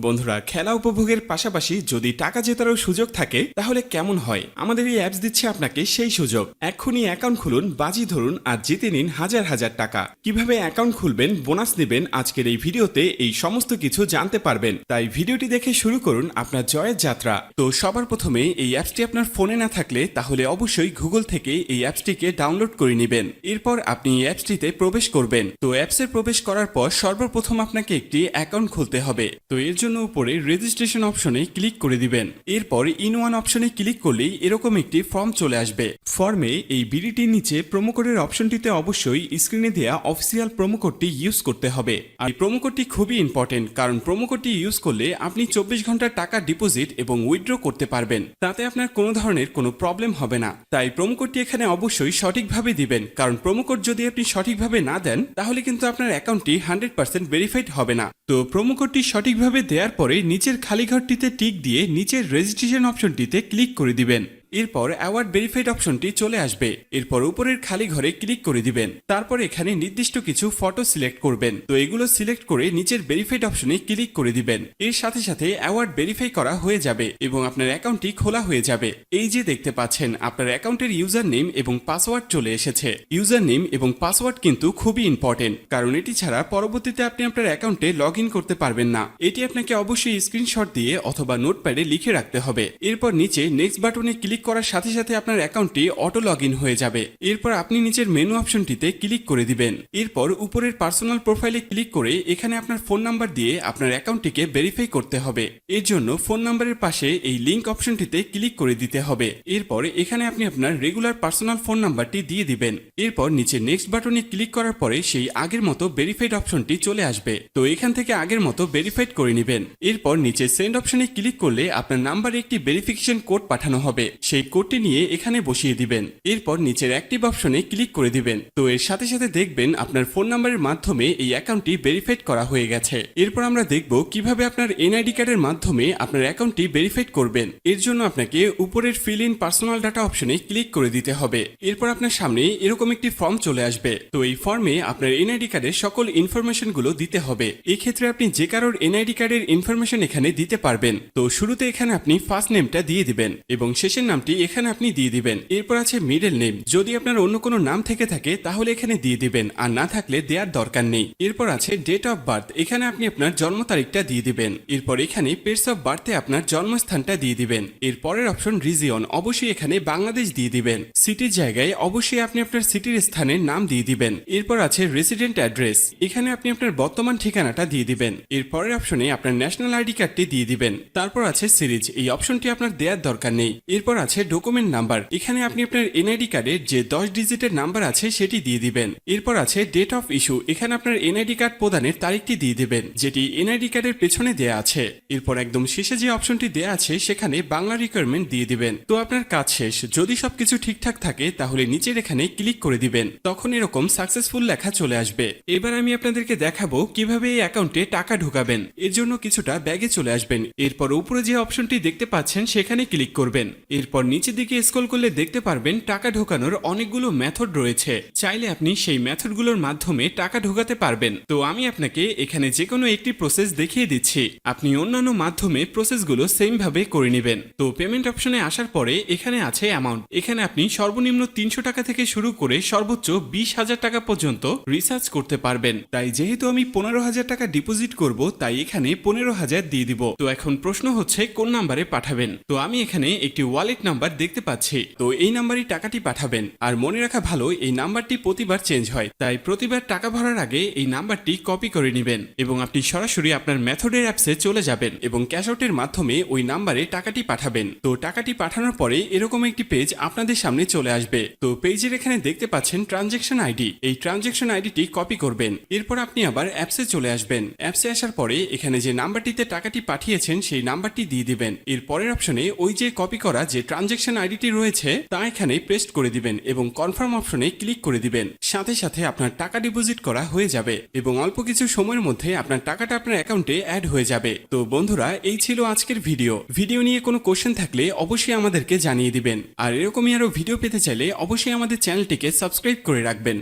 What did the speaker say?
বন্ধুরা, খেলা উপভোগের পাশাপাশি যদি টাকা জেতারও সুযোগ থাকে তাহলে কেমন হয়? আমাদের এই অ্যাপস দিচ্ছে আপনাকে সেই সুযোগ। এক্ষুনি অ্যাকাউন্ট খুলুন, বাজি ধরুন আর জিতে নিন হাজার হাজার টাকা। কিভাবে অ্যাকাউন্ট খুলবেন, বোনাস নেবেন, আজকের এই ভিডিওতে এই সমস্ত কিছু জানতে পারবেন। তাই ভিডিওটি দেখে শুরু করুন আপনার জয়ের যাত্রা। তো সবার প্রথমে এই অ্যাপসটি আপনার ফোনে না থাকলে তাহলে অবশ্যই গুগল থেকে এই অ্যাপসটিকে ডাউনলোড করে নেবেন। এরপর আপনি এই অ্যাপসটিতে প্রবেশ করবেন। তো অ্যাপসে প্রবেশ করার পর সর্বপ্রথম আপনাকে একটি অ্যাকাউন্ট খুলতে হবে। তো এর জন্য উপরে রেজিস্ট্রেশন অপশনে ক্লিক করে দিবেন। এরপর ইন ওয়ান অপশনে ক্লিক করলেই এরকম একটি ফর্ম চলে আসবে। ফর্মে এই বিডিটির নিচে প্রোমো কোডের অপশনটিতে অবশ্যই স্ক্রিনে দেওয়া অফিসিয়াল প্রোমো কোডটি ইউজ করতে হবে। আর এই প্রোমো কোডটি খুবই ইম্পর্টেন্ট, কারণ প্রোমো কোডটি ইউজ করলে আপনি 24 ঘন্টার টাকা ডিপোজিট এবং উইথড্র করতে পারবেন। তাতে আপনার কোনো ধরনের কোনো প্রবলেম হবে না। তাই প্রোমো কোডটি এখানে অবশ্যই সঠিকভাবে দিবেন, কারণ প্রোমো কোড যদি আপনি সঠিকভাবে না দেন তাহলে কিন্তু আপনার অ্যাকাউন্টটি 100% ভেরিফাইড হবে না। তো প্রোমো কোডটি সঠিকভাবে দেওয়ার পরে নিচের খালি ঘরটিতে টিক দিয়ে নিচের রেজিস্ট্রেশন অপশনটিতে ক্লিক করে দিবেন। এরপর অ্যাওয়ার্ড ভেরিফাইড অপশনটি চলে আসবে। এরপর উপরের খালি ঘরে ক্লিক করে দিবেন। তারপর এখানে নির্দিষ্ট কিছু ফটো সিলেক্ট করবেন। তো এগুলো সিলেক্ট করে নিচের ভেরিফাইড অপশনে ক্লিক করে দিবেন। এর সাথে সাথে অ্যাওয়ার্ড ভেরিফাই করা হয়ে যাবে এবং আপনার অ্যাকাউন্টটি খোলা হয়ে যাবে। এই যে দেখতে পাচ্ছেন আপনার অ্যাকাউন্টের ইউজার নেম এবং পাসওয়ার্ড চলে এসেছে। ইউজার নেম এবং পাসওয়ার্ড কিন্তু খুবই ইম্পর্টেন্ট, কারণ এটি ছাড়া পরবর্তীতে আপনি আপনার অ্যাকাউন্টে লগ ইন করতে পারবেন না। এটি আপনাকে অবশ্যই স্ক্রিনশট দিয়ে অথবা নোটপ্যাডে লিখে রাখতে হবে। এরপর নিচে নেক্সট বাটনে ক্লিক করার সাথে সাথে আপনার অ্যাকাউন্টটি অটো লগ ইন হয়ে যাবে। এরপর আপনি নিচের মেনু অপশনটিতে ক্লিক করে দিবেন। এরপর উপরের পার্সোনাল প্রোফাইলে ক্লিক করে এখানে আপনার ফোন নাম্বার দিয়ে আপনার অ্যাকাউন্টটিকে ভেরিফাই করতে হবে। এর জন্য ফোন নাম্বারের পাশে এই লিংক অপশনটিতে ক্লিক করে দিতে হবে। এরপর এখানে আপনি আপনার রেগুলার পার্সোনাল ফোন নাম্বারটি দিয়ে দিবেন। এরপর নিচে নেক্সট বাটনে ক্লিক করার পরে সেই আগের মতো ভেরিফাইড অপশনটি চলে আসবে। তো এখান থেকে আগের মতো ভেরিফাইড করে নেবেন। এরপর নিচে সেন্ড অপশনে ক্লিক করলে আপনার নাম্বারে একটি ভেরিফিকেশন কোড পাঠানো হবে। সেই কোডটি নিয়ে এখানে বসিয়ে দিবেন। এরপর নিচের অ্যাক্টিভ অপশনে ক্লিক করে দিবেন। তো এর সাথে সাথে দেখবেন আপনার ফোন নাম্বারের মাধ্যমে এই অ্যাকাউন্টটি ভেরিফাইড করা হয়ে গেছে। এরপর আমরা দেখব কিভাবে আপনার এনআইডি কার্ডের মাধ্যমে আপনার অ্যাকাউন্টটি ভেরিফাইড করবেন। এর জন্য আপনাকে উপরের ফিল ইন পার্সোনাল ডাটা অপশনে ক্লিক করে দিতে হবে। এরপর আপনার সামনে এরকম একটি ফর্ম চলে আসবে। তো এই ফর্মে আপনার এনআইডি কার্ডের সকল ইনফরমেশন গুলো দিতে হবে। এই ক্ষেত্রে আপনি যে কারোর এনআইডি কার্ডের ইনফরমেশন এখানে দিতে পারবেন। তো শুরুতে এখানে আপনি ফার্স্ট নেমটা দিয়ে দিবেন এবং শেষের নামটি এখানে আপনি দিয়ে দিবেন। এরপর আছে মিডল নেম, যদি আপনার অন্য কোনো নাম থেকে থাকে তাহলে এখানে দিয়ে দিবেন, আর না থাকলে দেওয়ার দরকার নেই। এরপর আছে ডেট অফ বার্থ, এখানে আপনি আপনার জন্ম তারিখটা দিয়ে দিবেন। এরপর এখানে প্লেস অফ বার্থে আপনার জন্মস্থানটা দিয়ে দিবেন। এর পরের অপশন রিজিয়ন, অবশ্যই এখানে বাংলাদেশ দিয়ে দিবেন। সিটির জায়গায় অবশ্যই আপনি আপনার সিটির স্থানের নাম দিয়ে দিবেন। এরপর আছে রেসিডেন্ট অ্যাড্রেস, এখানে আপনি আপনার বর্তমান ঠিকানাটা দিয়ে দিবেন। এর পরের অপশনে আপনার ন্যাশনাল আইডি কার্ডটি দিয়ে দিবেন। তারপর আছে সিরিজ, এই অপশনটি আপনার দেওয়ার দরকার নেই। এরপর আছে ডকুমেন্ট নাম্বার, এখানে আপনি আপনার এনআইডি কার্ডের যে 10 ডিজিটের নাম্বার আছে সেটি দিয়ে দিবেন। এরপর আছে ডেট অফ ইস্যু, এখানে আপনার এনআইডি কার্ড প্রদানের তারিখটি দিয়ে দিবেন, যেটি এনআইডি কার্ডের পেছনে দেয়া আছে। এরপর একদম শেষে যে অপশনটি দেয়া আছে সেখানে বাংলা রিকোয়ারমেন্ট দিয়ে দিবেন। তো আপনার কাজ শেষ। যদি সবকিছু ঠিকঠাক থাকে তাহলে নিচের এখানে ক্লিক করে দিবেন, তখন এরকম সাকসেসফুল লেখা চলে আসবে। এবার আমি আপনাদেরকে দেখাবো কিভাবে এই অ্যাকাউন্টে টাকা ঢোকাবেন। এর জন্য কিছুটা ব্যাগে চলে আসবেন। এরপর উপরে যে অপশনটি দেখতে পাচ্ছেন সেখানে ক্লিক করবেন। এরপর নিচের দিকে স্ক্রল করলে দেখতে পারবেন টাকা ঢোকানোর অনেকগুলো মেথড রয়েছে। চাইলে আপনি সেই মেথডগুলোর মাধ্যমে টাকা ঢোকাতে পারবেন। তো আমি আপনাকে এখানে যে কোনো একটি প্রসেস দেখিয়ে দিচ্ছি, আপনি অন্যান্য মাধ্যমে প্রসেসগুলো সেম ভাবে করে নেবেন। তো পেমেন্ট অপশনে আসার পরে এখানে আছে অ্যামাউন্ট, এখানে আপনি সর্বনিম্ন 300 টাকা থেকে শুরু করে সর্বোচ্চ 20,000 টাকা পর্যন্ত রিচার্জ করতে পারবেন। তাই যেহেতু আমি 15,000 টাকা ডিপোজিট করব, তাই এখানে 15,000 দিয়ে দিব। তো এখন প্রশ্ন হচ্ছে কোন নাম্বারে পাঠাবেন। তো আমি এখানে একটি ওয়ালেট নাম্বার দেখতে পাচ্ছি, তো এই নাম্বারই টাকাটি পাঠাবেন। আর মনে রাখা ভালো, এই নাম্বারটি প্রতিবার চেঞ্জ হয়, তাই প্রতিবার টাকা ভরার আগে এই নাম্বারটি কপি করে নেবেন এবং আপনি সরাসরি আপনার মেথডের অ্যাপসে চলে যাবেন এবং ক্যাশ আউটের মাধ্যমে ওই নাম্বারে টাকাটি পাঠাবেন। তো টাকাটি পাঠানোর পরে এরকম একটি পেজ আপনাদের সামনে চলে আসবে। তো পেজের এখানে দেখতে পাচ্ছেন ট্রানজ্যাকশন আইডি, এই ট্রানজ্যাকশন আইডিটি কপি করবেন। এরপর আপনি আবার অ্যাপসে চলে আসবেন। অ্যাপসে আসার পরে এখানে যে নাম্বারটিতে টাকাটি পাঠিয়েছেন সেই নাম্বারটি দিয়ে দিবেন। এর পরের অপশনে ওই যে কপি করা যে ট্রানজ্যাকশন আইডিটি রয়েছে তা এখানে পেস্ট করে দিবেন এবং কনফার্ম অপশনে ক্লিক করে দিবেন। সাথে সাথে আপনার টাকা ডিপোজিট করা হয়ে যাবে এবং অল্প কিছু সময়ের মধ্যে আপনার টাকাটা আপনার অ্যাকাউন্টে অ্যাড হয়ে যাবে। তো বন্ধুরা, এই ছিল আজকের ভিডিও নিয়ে কোনো কোশ্চেন থাকলে অবশ্যই আমাদেরকে জানিয়ে দিবেন। আর এরকমই আরো ভিডিও পেতে চাইলে অবশ্যই আমাদের চ্যানেলটিকে সাবস্ক্রাইব করে রাখবেন।